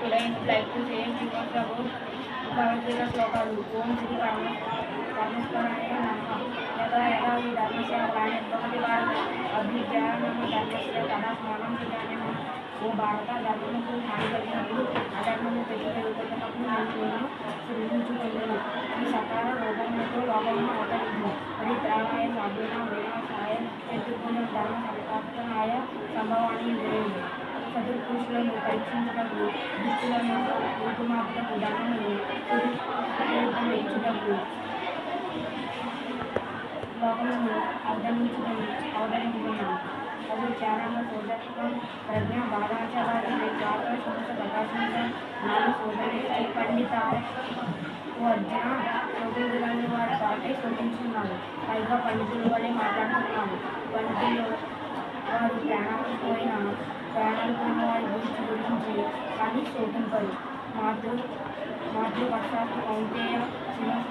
today I would like to say a few words about Bhagavad Gita శ్లోకాలు. ఓం శ్రీ పరమేశ్వరాయ నమః. యదా యదా హి ధర్మస్య గ్లానిర్భవతి భారత అభ్యుదయామి ధర్మస్య తదా స్మరణం ప్రజానాం. ఓ భారత, ధర్మముకు హాని కలిగినప్పుడు అధర్మము పెరుగుతున్నప్పుడు నేను సృజించుకున్నాను. ఈ సకాల రూపములతో లోకమును అవతరించు. పరిత్రాణాయ సాధూనాం వినాశాయ చతుర్గుణ ధర్మ సంస్థాపనాయ సంభవాన్ని గురించి చతుర్పురుషులను పరీక్షించుటకు, దుష్టులను రూపుమాపుటకు, ధర్మమును ఇచ్చుటకు, లోకమును అవతరించుకున్నాను. అది జ్ఞానమ సోదత్వం ప్రజ్ఞ బాధాచారాలు స్వాత శంస ప్రకాశంస నాలుగు సోదరి పండిత. ఓ అర్జున, చదువులని వారి పాటే శోధించున్నాను. పైగా పండితులు వలె మాట్లాడుతున్నాను. పండితులు వారు ప్రాణాలు పోయిన వారి గురించి కానీ శోధింపరు. మాతృపక్షాత్తు కౌంటేయ శ్రీనివాస